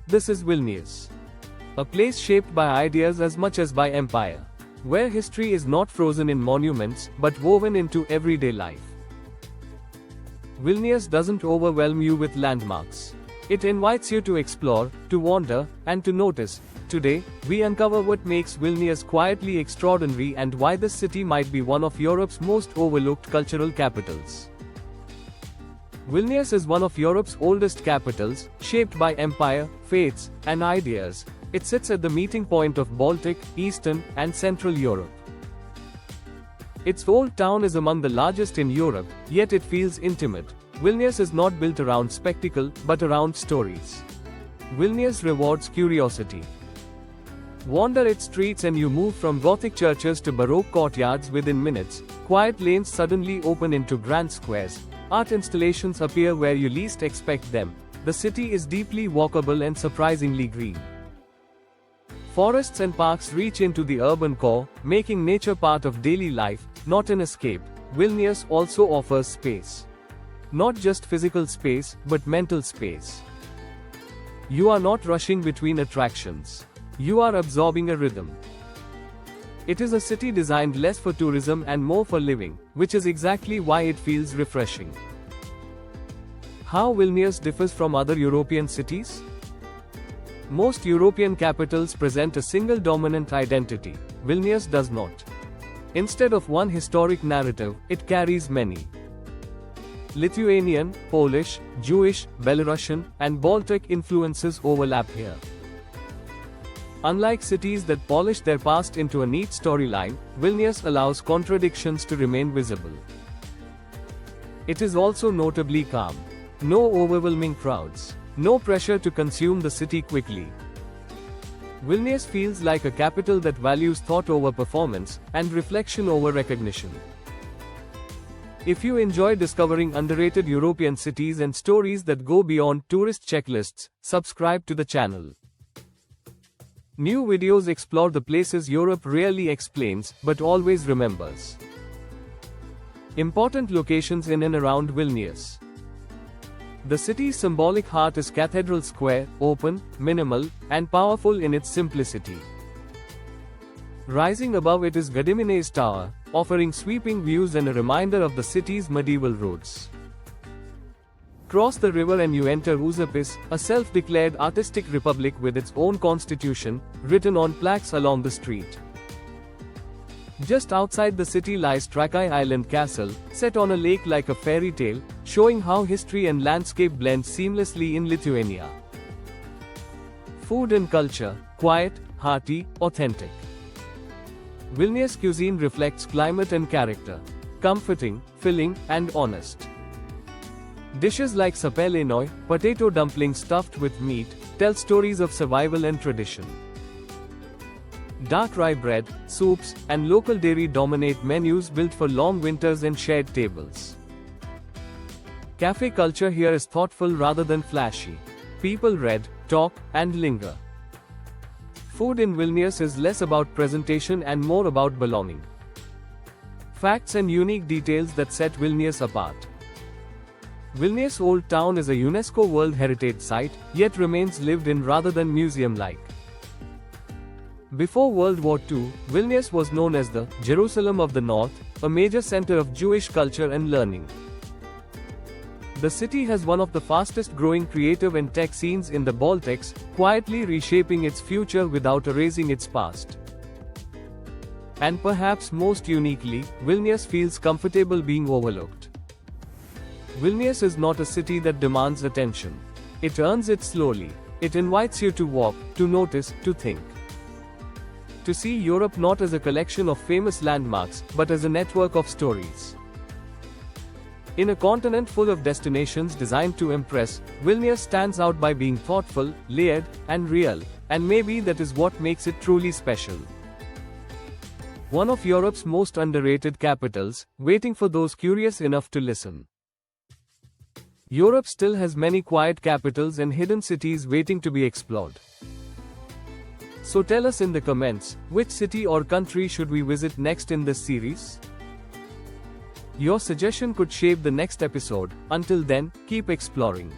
This is Vilnius, a place shaped by ideas as much as by empire, where history is not frozen in monuments but woven into everyday life. Vilnius doesn't overwhelm you with landmarks. It invites you to explore, to wander, and to notice. Today, we uncover what makes Vilnius quietly extraordinary and why this city might be one of Europe's most overlooked cultural capitals. Vilnius is one of Europe's oldest capitals, shaped by empire, faiths, and ideas. It sits at the meeting point of Baltic, Eastern, and Central Europe. Its old town is among the largest in Europe, yet it feels intimate. Vilnius is not built around spectacle, but around stories. Vilnius rewards curiosity. Wander its streets and you move from Gothic churches to Baroque courtyards within minutes. Quiet lanes suddenly open into grand squares. Art installations appear where you least expect them. The city is deeply walkable and surprisingly green. Forests and parks reach into the urban core, making nature part of daily life, not an escape. Vilnius also offers space. Not just physical space, but mental space. You are not rushing between attractions. You are absorbing a rhythm. It is a city designed less for tourism and more for living, which is exactly why it feels refreshing. How Vilnius differs from other European cities? Most European capitals present a single dominant identity. Vilnius does not. Instead of one historic narrative, it carries many. Lithuanian, Polish, Jewish, Belarusian, and Baltic influences overlap here. Unlike cities that polish their past into a neat storyline, Vilnius allows contradictions to remain visible. It is also notably calm. No overwhelming crowds. No pressure to consume the city quickly. Vilnius feels like a capital that values thought over performance, and reflection over recognition. If you enjoy discovering underrated European cities and stories that go beyond tourist checklists, subscribe to the channel. New videos explore the places Europe rarely explains, but always remembers. Important locations in and around Vilnius. The city's symbolic heart is Cathedral Square, open, minimal, and powerful in its simplicity. Rising above it is Gediminas Tower, offering sweeping views and a reminder of the city's medieval roots. Cross the river and you enter Uzupis, a self-declared artistic republic with its own constitution, written on plaques along the street. Just outside the city lies Trakai Island Castle, set on a lake like a fairy tale, showing how history and landscape blend seamlessly in Lithuania. Food and culture, quiet, hearty, authentic. Vilnius cuisine reflects climate and character. Comforting, filling, and honest. Dishes like sapelenoi, potato dumplings stuffed with meat, tell stories of survival and tradition. Dark rye bread, soups, and local dairy dominate menus built for long winters and shared tables. Cafe culture here is thoughtful rather than flashy. People read, talk, and linger. Food in Vilnius is less about presentation and more about belonging. Facts and unique details that set Vilnius apart. Vilnius Old Town is a UNESCO World Heritage Site, yet remains lived in rather than museum-like. Before World War II, Vilnius was known as the Jerusalem of the North, a major center of Jewish culture and learning. The city has one of the fastest growing creative and tech scenes in the Baltics, quietly reshaping its future without erasing its past. And perhaps most uniquely, Vilnius feels comfortable being overlooked. Vilnius is not a city that demands attention. It earns it slowly. It invites you to walk, to notice, to think. To see Europe not as a collection of famous landmarks, but as a network of stories. In a continent full of destinations designed to impress, Vilnius stands out by being thoughtful, layered, and real, and maybe that is what makes it truly special. One of Europe's most underrated capitals, waiting for those curious enough to listen. Europe still has many quiet capitals and hidden cities waiting to be explored. So tell us in the comments, which city or country should we visit next in this series? Your suggestion could shape the next episode. Until then, keep exploring.